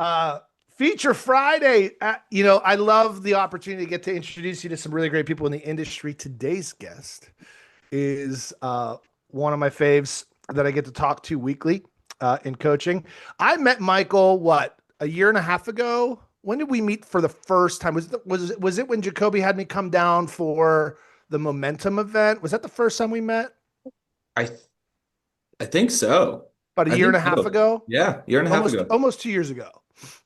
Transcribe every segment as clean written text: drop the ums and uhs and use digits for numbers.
Uh, Feature Friday. I love the opportunity to get to introduce you to some really great people in the industry. Today's guest is one of my faves that I get to talk to weekly in coaching. I met Michael, what, a year and a half ago? When did we meet for the first time? Was it when Jacoby had me come down for the Momentum event? Was that the first time we met? I th- I think so. About a I year and think a half so. ago? Yeah, year and a half Almost ago. almost 2 years ago.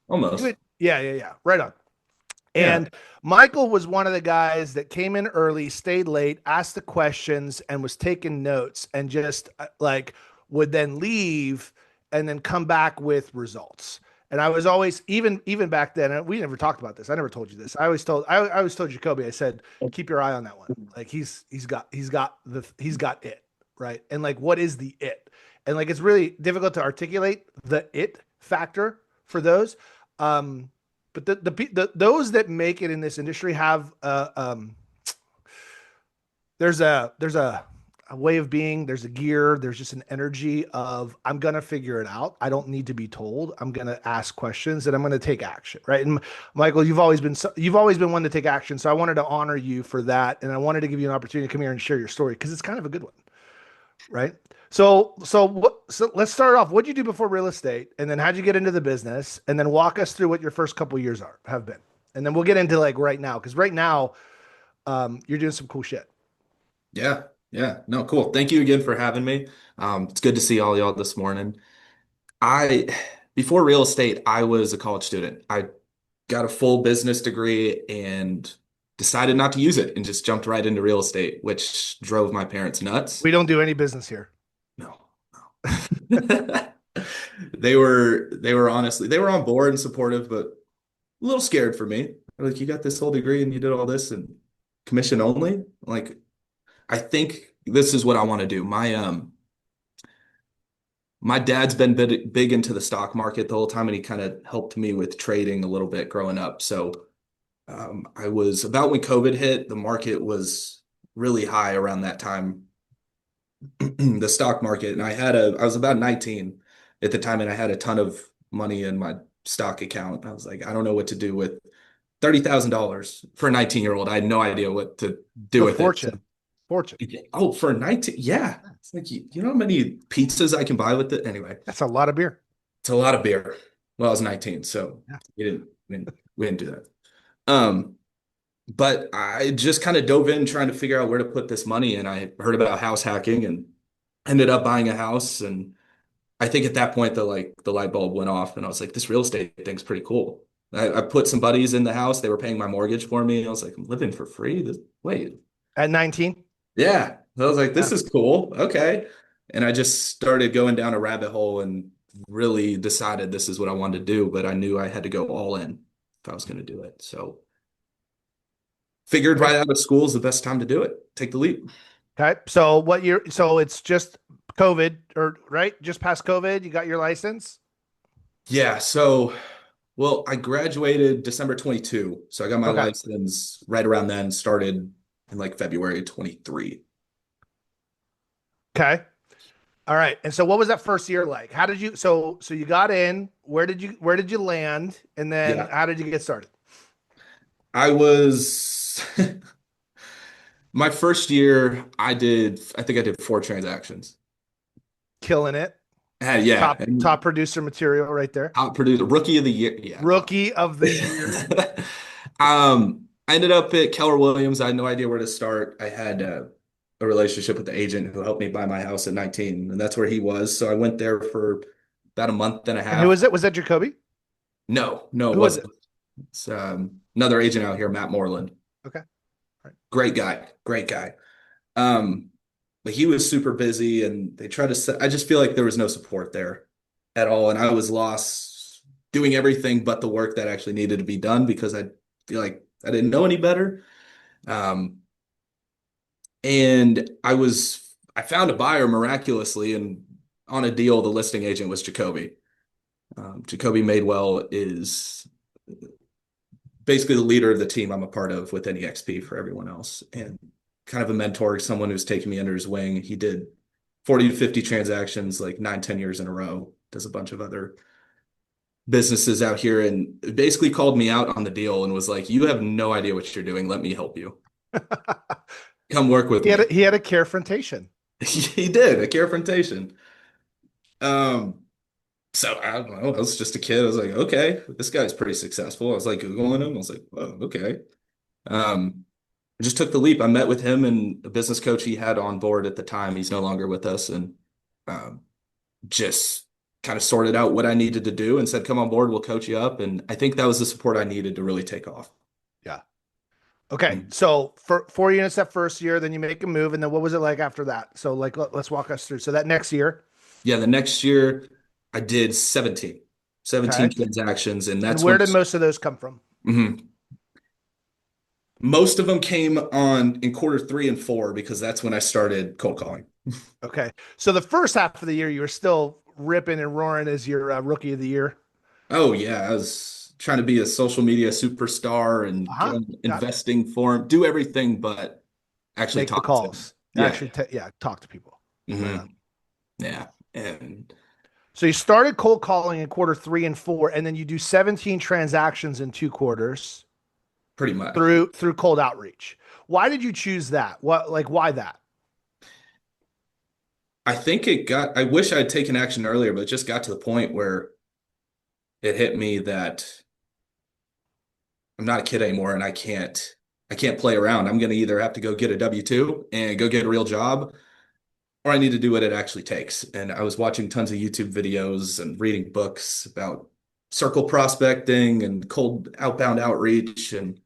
Almost. Yeah, yeah, yeah. Right on. Yeah. And Michael was one of the guys that came in early, stayed late, asked the questions, and was taking notes, and just like would then leave and then come back with results. And I was always even back then, and we never talked about this. I never told you this. I always told Jacoby, I said, keep your eye on that one. Like he's got it, right? And like what is the it? And like it's really difficult to articulate the it factor for those. Um, but those that make it in this industry have there's a way of being, there's a gear, there's just an energy of I'm gonna figure it out. I don't need to be told. I'm gonna ask questions and I'm gonna take action, right? And Michael, you've always been one to take action, so I wanted to honor you for that, and I wanted to give you an opportunity to come here and share your story because it's kind of a good one, right? So let's start off. What'd you do before real estate, and then how'd you get into the business, and then walk us through what your first couple years have been, and then we'll get into like right now because right now, you're doing some cool shit. Yeah. Yeah. No, cool. Thank you again for having me. It's good to see all y'all this morning. I, Before real estate, I was a college student. I got a full business degree and decided not to use it and just jumped right into real estate, which drove my parents nuts. We don't do any business here. No, no. They were honestly, they were on board and supportive, but a little scared for me. They're like, you got this whole degree and you did all this and commission only? Like, I think this is what I want to do. My dad's been big into the stock market the whole time, and he kind of helped me with trading a little bit growing up. So I was about when COVID hit, the market was really high around that time, the stock market. And I was about 19 at the time, and I had a ton of money in my stock account. I was like, I don't know what to do with $30,000 for a 19-year-old. I had no idea what to It's do a with it. fortune. Fortune. Oh, for 19, yeah. It's like you know how many pizzas I can buy with it? Anyway, That's a lot of beer. it's a lot of beer. Well, I was 19, so Yeah. we didn't do that. Um, but I just kind of dove in trying to figure out where to put this money, and I heard about house hacking and ended up buying a house. And I think at that point the light bulb went off, and I was like, this real estate thing's pretty cool. I put some buddies in the house. They were paying my mortgage for me. I was like, I'm living for free. Wait, At 19. yeah. I was like, Yeah. this is cool. Okay. And I just started going down a rabbit hole and really decided this is what I wanted to do, but I knew I had to go all in if I was going to do it. So figured Okay. right out of school is the best time to do it. Take the leap. Okay. So what year? So it's just COVID, or right? Just past COVID, you got your license. Yeah. Well, I graduated December 22. So I got my Okay. license right around then, started in like February 23. Okay. All right. And so what was that first year like? How did you so you got in, where did you land? And then Yeah. how did you get started? I was my first year, I think I did 4 transactions. Killing it. Yeah, Top and producer material right there. top producer, rookie of the year. Yeah, wow. Rookie of the year. I ended up at Keller Williams. I had no idea where to start. I had a relationship with the agent who helped me buy my house at 19, and that's where he was. So I went there for about a month and a And who half. was it? Was that Jacoby? No, no, it Who was wasn't. it? It's another agent out here, Matt Moreland. Okay. All right. Great guy, great guy. Um, but he was super busy, and they tried to set. I just feel like there was no support there at all, and I was lost doing everything but the work that actually needed to be done because I feel like I didn't know any better. Um, and I found a buyer miraculously, and on a deal, the listing agent was Jacoby. Jacoby Madewell is basically the leader of the team I'm a part of within EXP for everyone else, and kind of a mentor, someone who's taken me under his wing. He did 40 to 50 transactions like 9, 10 years in a row, does a bunch of other businesses out here and basically called me out on the deal and was like, "You have no idea what you're doing. Let me help you. Come work with me." He had a confrontation. He did a confrontation. Um, so I don't know. I was just a kid. I was like, okay, this guy's pretty successful. I was like Googling him. I was like, oh, okay. Um, I just took the leap. I met with him and a business coach he had on board at the time. He's no longer with us, and um, just kind of sorted out what I needed to do and said, "Come on board. We'll coach you up." And I think that was the support I needed to really take off. Yeah. Okay. Mm. So for 4 units that first year, then you make a move. And then what was it like after that? So like, let's walk us through. So that next year, Yeah, the next year I did 17 okay. transactions, and And that's where when did most of those come from? mhm. Most of them came on in quarter 3 and 4 because that's when I started cold calling. Okay. So the first half of the year, you were still ripping and roaring as your rookie of the year. Oh yeah, I was trying to be a social media superstar and get Uh-huh. on Got it. investing forum, do everything but actually Make the talk to them. calls. Yeah. Yeah, talk to people. Right on. Hmm. Yeah. And So you started cold calling in quarter 3 and 4, and then you do 17 transactions in 2 quarters pretty much. through cold outreach. Why did you choose that? Why that? I think I wish I'd taken action earlier, but it just got to the point where it hit me that I'm not a kid anymore and I can't play around. I'm going to either have to go get a W-2 and go get a real job, or I need to do what it actually takes. And I was watching tons of YouTube videos and reading books about circle prospecting and cold outbound outreach and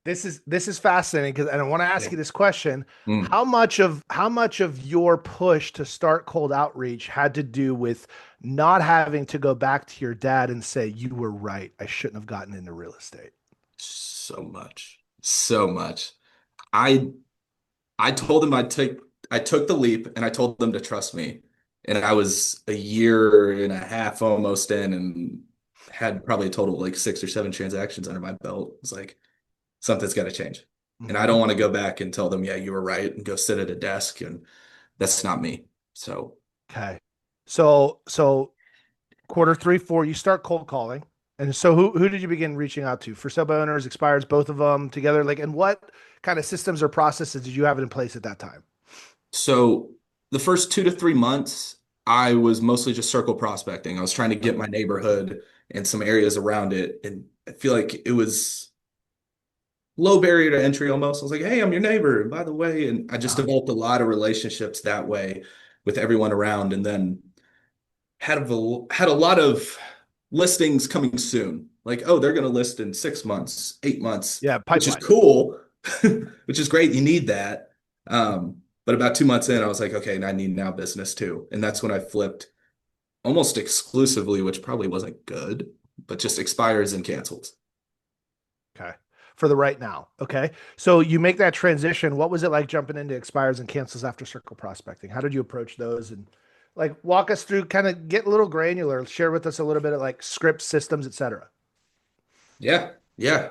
This is fascinating because and I want to ask yeah. you this question. Mm. How much of your push to start cold outreach had to do with not having to go back to your dad and say, you were right, I shouldn't have gotten into real estate? So much. So much. I I told them I took the leap and I told them to trust me. And I was a year and a half almost in and had probably a total of like 6 or 7 transactions under my belt. It's like something's got to change. And I Hmm. don't want to go back and tell them, yeah, you were right, and go sit at a desk. And that's not me. So Okay. So quarter 3, 4, you start cold calling. And so who did you begin reaching out to? For sale by owners, expires, both of them together? Like, and what kind of systems or processes did you have in place at that time? so the first 2 to 3 months, I was mostly just circle prospecting. I was trying to get my neighborhood and some areas around it. And I feel like it was low barrier to entry almost. I was like, hey, I'm your neighbor, and by the way, and I just Uh-huh. developed a lot of relationships that way with everyone around, and then had a lot of listings coming soon. Like, oh, they're going to list in 6 months, 8 months, Yeah, which is pipeline. cool, which is great. You need that. But about 2 months in, I was like, okay, and I need now business too, and that's when I flipped almost exclusively, which probably wasn't good, but just expires and cancels. Okay. For the right now. Okay. So you make that transition. What was it like jumping into expires and cancels after circle prospecting? How did you approach those? And like walk us through, kind of get a little granular, share with us a little bit of like scripts, systems, etc. Yeah, yeah.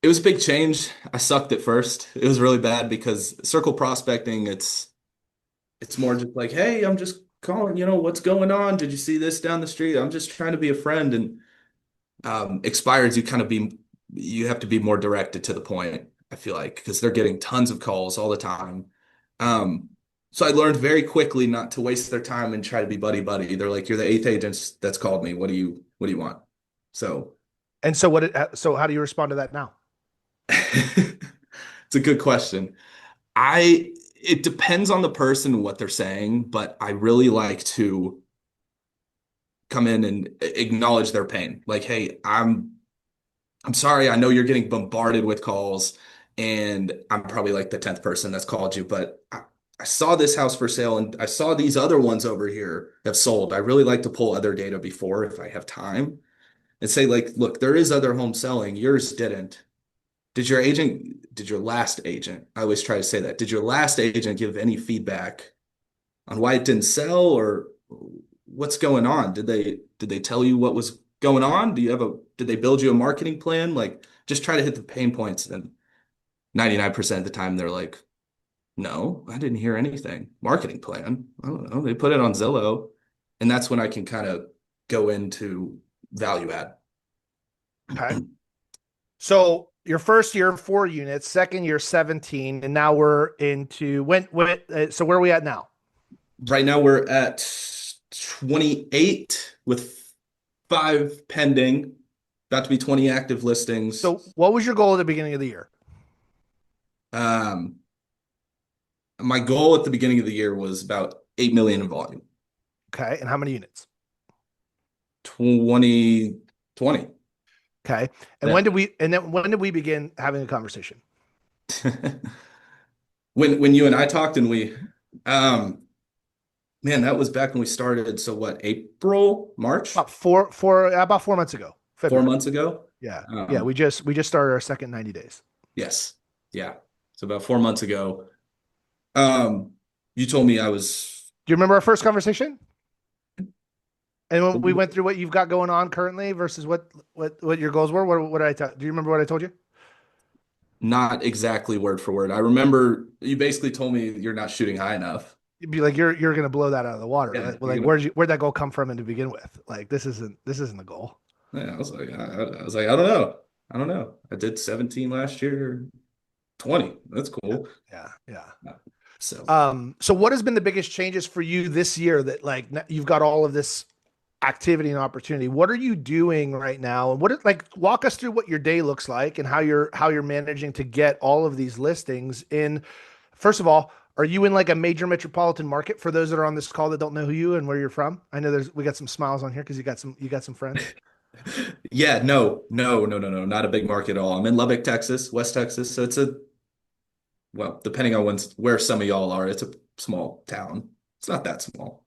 It was a big change. I sucked at first. It was really bad because circle prospecting, it's more just like, hey, I'm just calling, what's going on? Did you see this down the street? I'm just trying to be a friend. And expireds, you have to be more directed to the point, I feel like, because they're getting tons of calls all the time. Um, so I learned very quickly not to waste their time and try to be buddy buddy. They're like, you're the eighth agent that's called me. What do you want? So And so how do you respond to that now? it's a good question. It depends on the person and what they're saying, but I really like to come in and acknowledge their pain. Like, hey, I'm sorry. I know you're getting bombarded with calls, and I'm probably like the 10th person that's called you, but I saw this house for sale and I saw these other ones over here have sold. I really like to pull other data before if I have time and say, like, look, there is other homes selling. Yours didn't. Did your last agent, I always try to say that, did your last agent give any feedback on why it didn't sell or what's going on? Did they tell you what was going on? Did they build you a marketing plan? Like just try to hit the pain points. And 99% of the time they're like, no, I didn't hear anything. Marketing plan. I don't know. They put it on Zillow. And that's when I can kind of go into value add. Okay. So your first year, 4 units, second year, 17, and now we're into so where are we at now? Right now we're at 28 with 5 pending, about to be 20 active So listings. what was your goal at the beginning of the year? Um, my goal at the beginning of the year was about 8 million in volume. Okay. And how many units? 2020. Okay. And Yeah. when did we begin having a conversation? When you and I talked and um man, that was back when we started. So what, April, March? About 4 months ago, Four February. months ago? Yeah. Yeah. Um, We just started our second 90 days. yes. Yeah. So about 4 months ago. Um, you told me I was Do you remember our first conversation? And when we went through what you've got going on currently versus what your goals were, what did I tell? Do you remember what I told you? not exactly word for word. I remember you basically told me you're not shooting high enough. You'd be like, you're gonna blow that out of the water. Yeah, Like, where'd that goal come from and to begin with? Like, this isn't the goal. yeah, I was like, I don't know. I don't know. I did 17 last year, 20. That's Yeah, cool. yeah, yeah. So So what has been the biggest changes for you this year that like you've got all of this activity and opportunity? What are you doing right now? And like walk us through what your day looks like and how you're managing to get all of these listings in. First of all, are you in like a major metropolitan market for those that are on this call that don't know who you and where you're from? I know we got some smiles on here because you got some friends. yeah, no, not a big market at all. I'm in Lubbock, Texas, West Texas. So well, depending on where some of y'all are, it's a small town. It's not that small.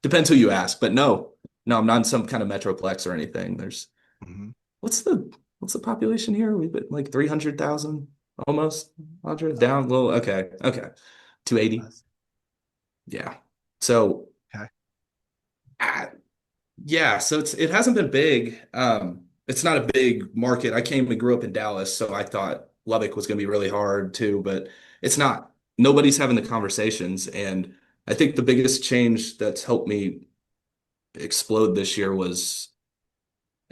Depends who you ask, but no, I'm not in some kind of metroplex or anything. Mhm. What's the what's the population here? We've been like 300,000 almost. 100 Oh, down. Well, okay. 280. that's- Yeah. So, okay. uh, yeah, so it hasn't been big. It's not a big market. I came and grew up in Dallas, so I thought Lubbock was going to be really hard too, but it's not. Nobody's having the conversations, and I think the biggest change that's helped me explode this year was,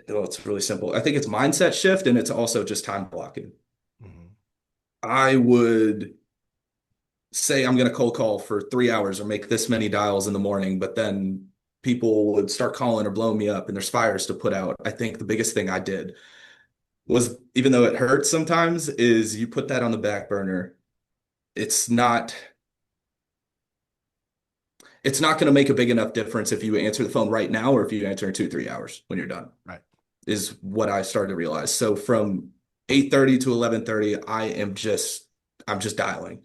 well, it's really simple. I think it's mindset shift, and it's also just time blocking. Mhm. I would say I'm going to cold call for 3 hours or make this many dials in the morning, but then people would start calling or blowing me up and there's fires to put out. I think the biggest thing I did was, even though it hurts sometimes, is you put that on the back burner. It's not it's not going to make a big enough difference if you answer the phone right now or if you answer in 2, 3 hours when you're done, Right. is what I started to realize. So from 8:30 to 11:30, I'm just dialing.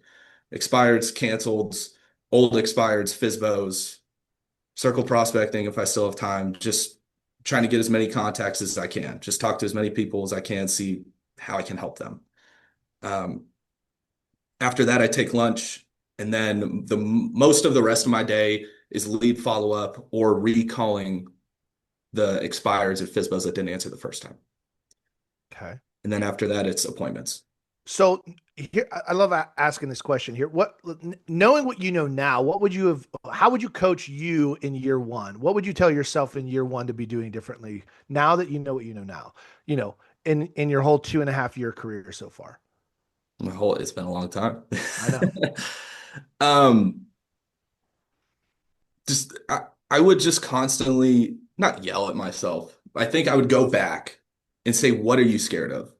Expireds, canceleds, old expireds, FISBOs, circle prospecting if I still have time, just trying to get as many contacts as I can, just talk to as many people as I can, see how I can help them. Um, After that, I take lunch, and then the most of the rest of my day is lead follow up or recalling the expires of FISBOs that didn't answer the first time. Okay. And then after that, it's appointments. So here, I love asking this question here. Knowing what you know now, how would you coach you in year one? What would you tell yourself in year one to be doing differently now that you know what you know now, you know, in your whole 2.5 year career so far? It's been a long time. I know. um, just I would just constantly not yell at myself. I think I would go back and say, what are you scared of?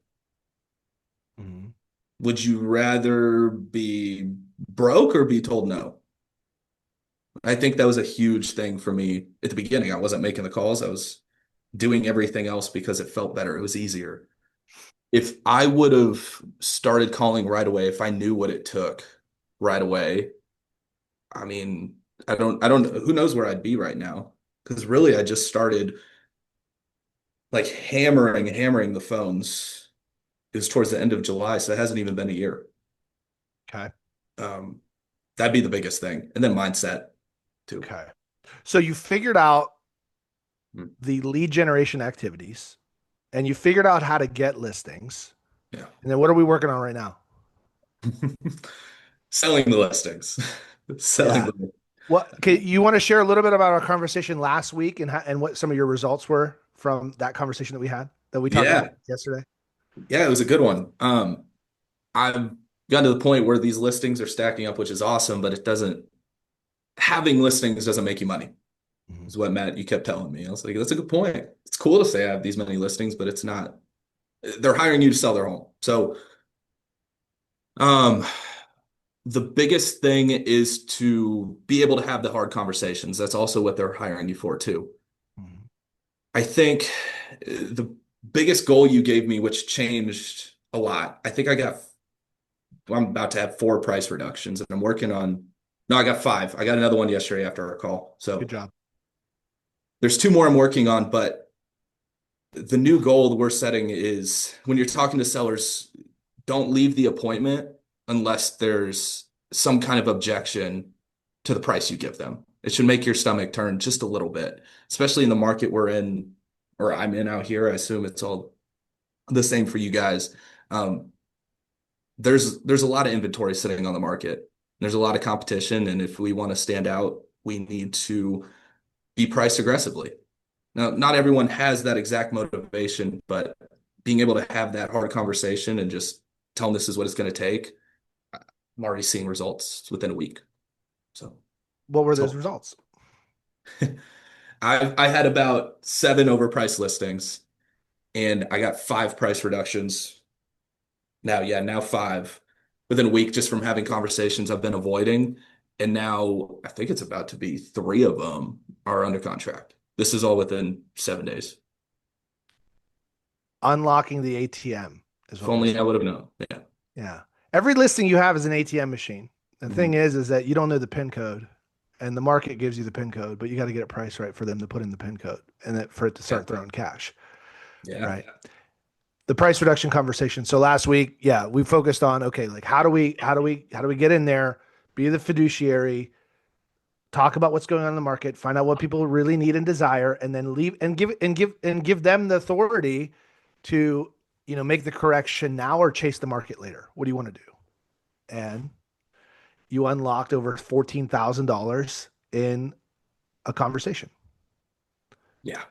Mhm. Would you rather be broke or be told no? I think that was a huge thing for me at the beginning. I wasn't making the calls. I was doing everything else because it felt better. It was easier. If I would have started calling right away, if I knew what it took right away, I mean, I don't, who knows where I'd be right now? Because really, I just started like hammering the phones. It was towards the end of July, so it hasn't even been a year. Okay. Um, that'd be the biggest thing. And then mindset too. Okay. So you figured out Mm, the lead generation activities and you figured out how to get listings. yeah. And then what are we working on right now? Selling the listings. Selling Yeah. the You want to share a little bit about our conversation last week and what some of your results were from that conversation that we talked about Yeah. yesterday? Yeah, it was a good one. I've gotten to the point where these listings are stacking up, which is awesome, but it doesn't having listings doesn't make you money, Mhm. is what Matt you kept telling me. I was like, that's a good point. It's cool to say I have these many listings, but it's not. They're hiring you to sell their home. So, um, the biggest thing is to be able to have the hard conversations. That's also what they're hiring you for too. Mhm. I think the biggest goal you gave me, which changed a lot. I'm about to have 4 price reductions and I'm working on, no, I got 5. I got another one yesterday after our call. Good So job. there's 2 more I'm working on, but the new goal we're setting is when you're talking to sellers, don't leave the appointment unless there's some kind of objection to the price you give them. It should make your stomach turn just a little bit, especially in the market we're in, or I'm in out here. I assume it's all the same for you guys. Um, there's a lot of inventory sitting on the market. There's a lot of competition, and if we want to stand out, we need to be priced aggressively. Now, not everyone has that exact motivation, but being able to have that hard conversation and just tell them this is what it's going to take, I'm already seeing results within a week. So, What were those so results? I had about 7 overpriced listings, and I got 5 price reductions. Now, yeah, now 5 within a week just from having conversations I've been avoiding. And now I think it's about to be 3 of them are under contract. This is all within 7 days. Unlocking the ATM is If what we're only I saying. would have known. Yeah. Yeah. Every listing you have is an ATM machine. The thing Mhm. is that you don't know the PIN code, and the market gives you the PIN code, but you got to get it priced right for them to put in the PIN code and for it to Yeah. start throwing cash. Yeah. Right. The price reduction conversation. So last week, yeah, we focused on, okay, like how do we get in there, be the fiduciary, talk about what's going on in the market, find out what people really need and desire, and then leave and give them the authority to, make the correction now or chase the market later. What do you want to do? And you unlocked over $14,000 in a conversation. Yeah.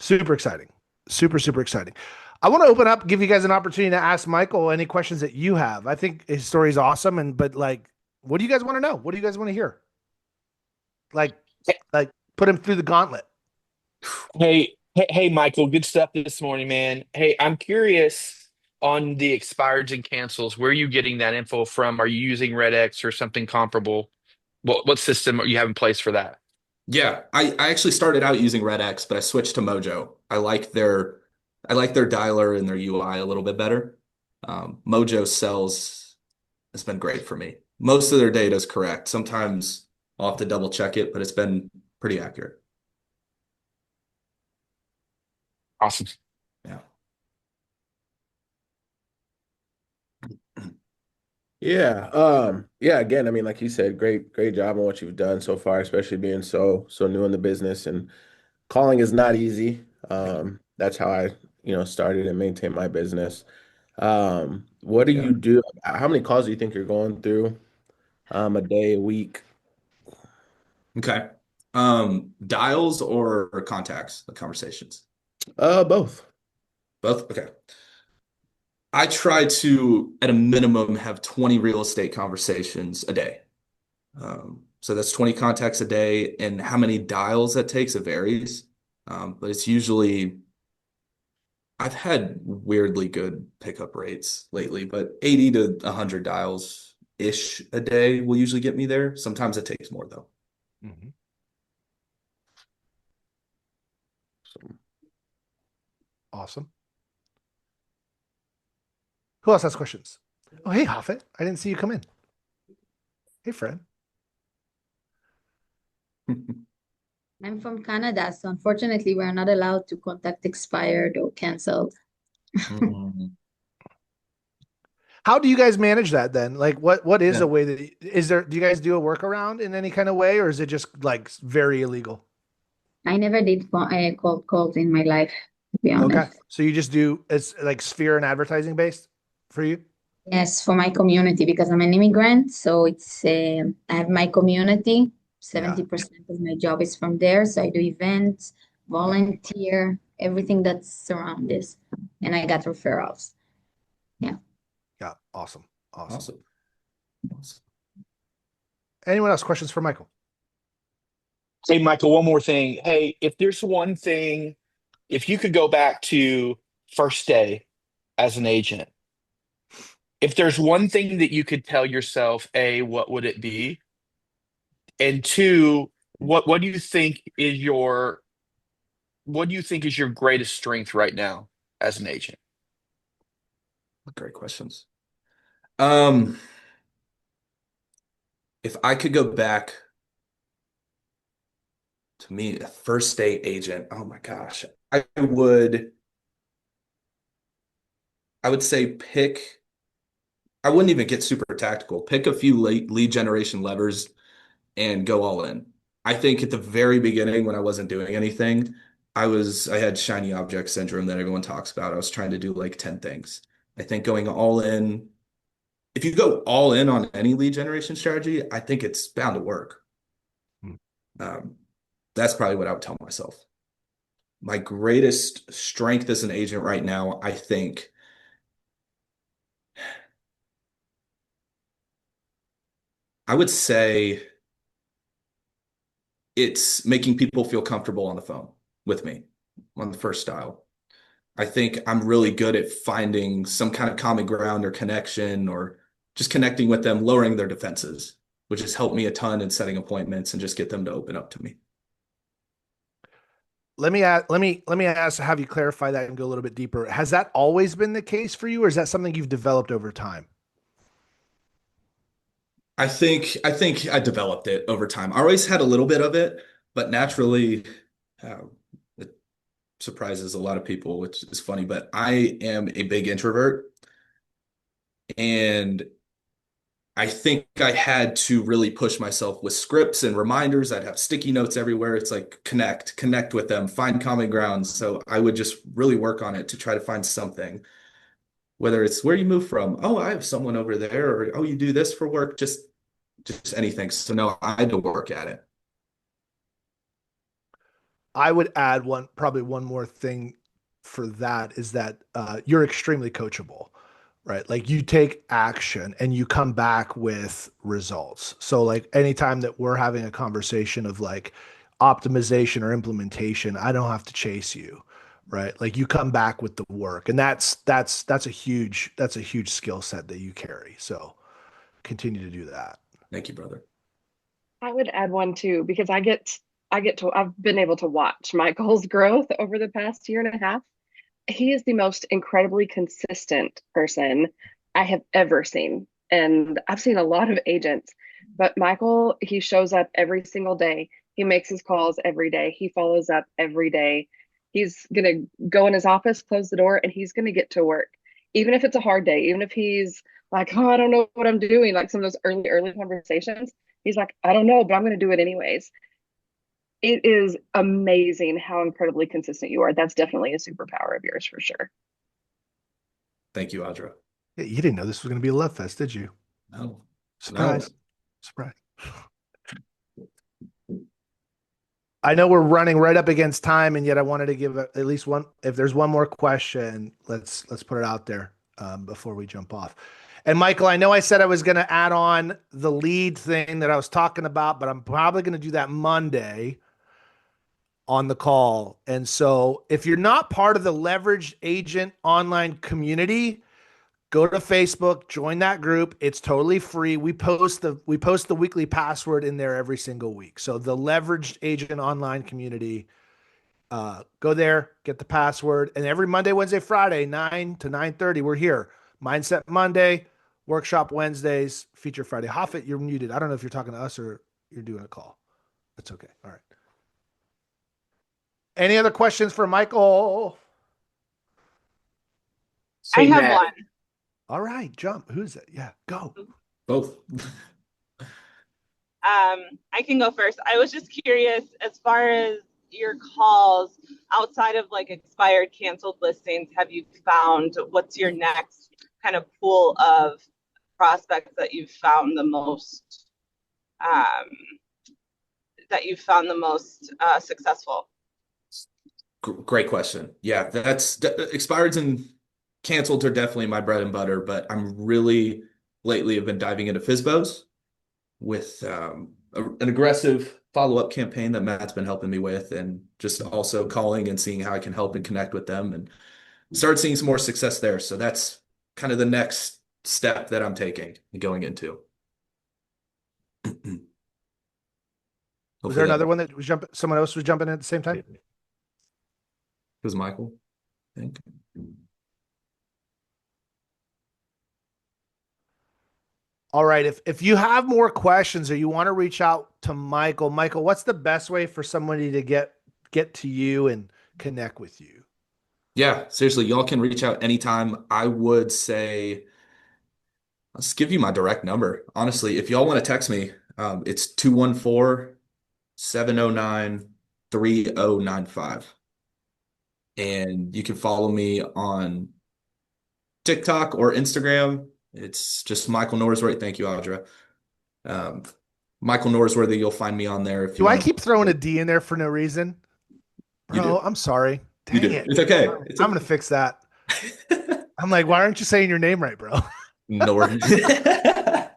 Super exciting. Super, super exciting. I want to open up, give you guys an opportunity to ask Michael any questions that you have. I think his story is awesome. But like, what do you guys want to know? What do you guys want to hear? Like, like put him through the gauntlet. Hey, Michael, good stuff this morning, man. Hey, I'm curious on the expireds and cancels. Where are you getting that info from? Are you using RedX or something comparable? What system are you have in place for that? Yeah. I actually started out using RedX, but I switched to Mojo. I like their dialer and their UI a little bit better. Mojo sells has been great for me. Most of their data is correct. Sometimes I'll have to double check it, but it's been pretty accurate. Awesome. Yeah. Yeah. Yeah, again, I mean, like you said, great job on what you've done so far, especially being so new in the business and calling is not easy. Thank you. That's how I, started and maintained my business. What do Yeah. you do? How many calls do you think you're going through a day, a week? Okay. Dials or contacts, the conversations? Both. Both? Okay. I try to, at a minimum, have 20 real estate conversations a day. So that's 20 contacts a day, and how many dials that takes, it varies. But it's usually, I've had weirdly good pickup rates lately, but 80 to 100 dials ish a day will usually get me there. Sometimes it takes more though. Mhm. Awesome. Who else has questions? Oh, hey, Hoffit. I didn't see you come in. Hey, Fred. I'm from Canada, so unfortunately, we're not allowed to contact expired or canceled. Mm. How do you guys manage that then? Like, what is a Yeah. way that is there? Do you guys do a workaround in any kind of way, or is it just like very illegal? I never did cold calls in my life, to be Okay, honest. so you just do it's like sphere and advertising based for you. Yes, for my community because I'm an immigrant, so it's I have my community. Yeah, 70% of my job is from there, so I do events, yeah. volunteer. everything that's surround this. And I got referrals. Yeah. Yeah. Awesome. Awesome. Awesome. Anyone else? Questions for Michael? Hey, Michael, one more thing. Hey, if there's one thing, if you could go back to first day as an agent, if there's one thing that you could tell yourself, A, what would it be? And two, what do you think is your greatest strength right now as an agent? Great questions. Um, if I could go back to me, a first day agent, oh my gosh, I would say I wouldn't even get super tactical. Pick a few lead generation levers and go all in. I think at the very beginning when I wasn't doing anything, I had shiny object syndrome that everyone talks about. I was trying to do like 10 things. I think going all in, if you go all in on any lead generation strategy, I think it's bound to work. Hmm. That's probably what I would tell myself. My greatest strength as an agent right now, I think, I would say it's making people feel comfortable on the phone with me on the first dial. I think I'm really good at finding some kind of common ground or connection or just connecting with them, lowering their defenses, which has helped me a ton in setting appointments and just get them to open up to me. Let me ask, have you clarify that and go a little bit deeper. Has that always been the case for you, or is that something you've developed over time? I think I developed it over time. I always had a little bit of it, but naturally, it surprises a lot of people, which is funny. But I am a big introvert, and I think I had to really push myself with scripts and reminders. I'd have sticky notes everywhere. It's like connect with them, find common grounds. So I would just really work on it to try to find something, whether it's where you move from. Oh, I have someone over there, or oh, you do this for work, just anything. So no, I had to work at it. I would add probably one more thing for that is that you're extremely coachable, right? Like you take action and you come back with results. So like anytime that we're having a conversation of like optimization or implementation, I don't have to chase you, right? Like you come back with the work, and that's a huge skill set that you carry. So continue to do that. Thank you, brother. I would add one too, because I've been able to watch Michael's growth over the past year and a half. He is the most incredibly consistent person I have ever seen. And I've seen a lot of agents, but Michael, he shows up every single day. He makes his calls every day. He follows up every day. He's going to go in his office, close the door, and he's going to get to work. Even if it's a hard day, even if he's like, oh, I don't know what I'm doing, like some of those early conversations, he's like, I don't know, but I'm going to do it anyways. It is amazing how incredibly consistent you are. That's definitely a superpower of yours for sure. Thank you, Audra. Yeah, you didn't know this was going to be a love fest, did you? No, Surprise. Surprise. I know we're running right up against time, and yet I wanted to give at least one. If there's one more question, let's put it out there before we jump off. And Michael, I know I said I was going to add on the lead thing that I was talking about, but I'm probably going to do that Monday on the call. And so if you're not part of the Leveraged Agent online community, go to Facebook, join that group. It's totally free. We post the weekly password in there every single week. So the Leveraged Agent online community, go there, get the password, and every Monday, Wednesday, Friday, 9 to 9:30, we're here. Mindset Monday, workshop Wednesdays, feature Friday. Hoffit, you're muted. I don't know if you're talking to us or you're doing a call. That's okay. All right. Any other questions for Michael? I Hey, have Matt. one. All right, jump. Who's it? Yeah, go. Both. I can go first. I was just curious, as far as your calls outside of like expired, canceled listings, have you found what's your next kind of pool of prospects that you've found the most successful? Great question. Yeah, that's expireds and canceled are definitely my bread and butter, but I'm really lately have been diving into FISBOs with an aggressive follow-up campaign that Matt's been helping me with, and just also calling and seeing how I can help and connect with them and start seeing some more success there. So that's kind of the next step that I'm taking and going into. Was there Hopefully that another one that was jumping? Someone else was jumping in at the same time? was Michael, I think. All right. If you have more questions or you want to reach out to Michael, Michael, what's the best way for somebody to get to you and connect with you? Yeah, seriously, y'all can reach out anytime. I would say, let's give you my direct number. Honestly, if y'all want to text me, it's 214-709-3095. And you can follow me on TikTok or Instagram. It's just Michael Norworthy. Thank you, Audra. Um, Michael Norworthy, you'll find me on there if you Do I want keep throwing a D in there for no reason? You Bro, do. I'm sorry. You Dang do. it. It's okay. It's I'm gonna fix that. I'm like, why aren't you saying your name right, bro? Norworthy.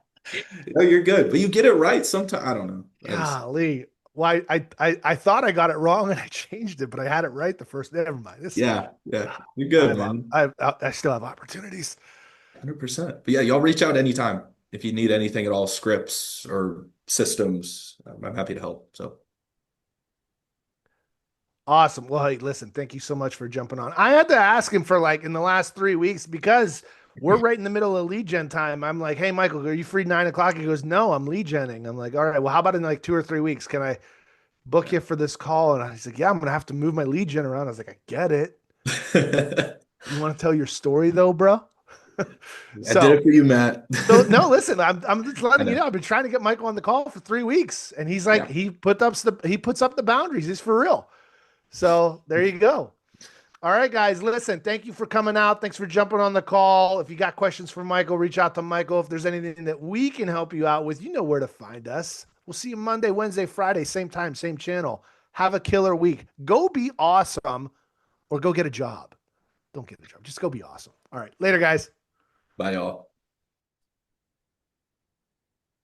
No, you're good, but you get it right sometimes. I don't know. Golly. Well, I thought I got it wrong and I changed it, but I had it right the first. Never mind. Yeah, you're good, man. I still have opportunities. 100%. But yeah, y'all reach out anytime if you need anything at all, scripts or systems. I'm happy to help. So Awesome. Well, hey, listen, thank you so much for jumping on. I had to ask him for like in the last 3 weeks because we're right in the middle of lead gen time. I'm like, hey, Michael, are you free 9 o'clock? He goes, no, I'm lead genning. I'm like, all right, well, how about in like 2 or 3 weeks? Can I book you for this call? And he's like, yeah, I'm going to have to move my lead gen around. I was like, I get it. You want to tell your story though, bro? I did it for you, Matt. So no, listen, I'm just letting I you know. know. I've been trying to get Michael on the call for 3 weeks, and he's like, Yeah. he puts up the boundaries. He's for real. So there you go. All right, guys, listen, thank you for coming out. Thanks for jumping on the call. If you got questions for Michael, reach out to Michael. If there's anything that we can help you out with, you know where to find us. We'll see you Monday, Wednesday, Friday, same time, same channel. Have a killer week. Go be awesome or go get a job. Don't get a job. Just go be awesome. All right. Later, guys. Bye, y'all.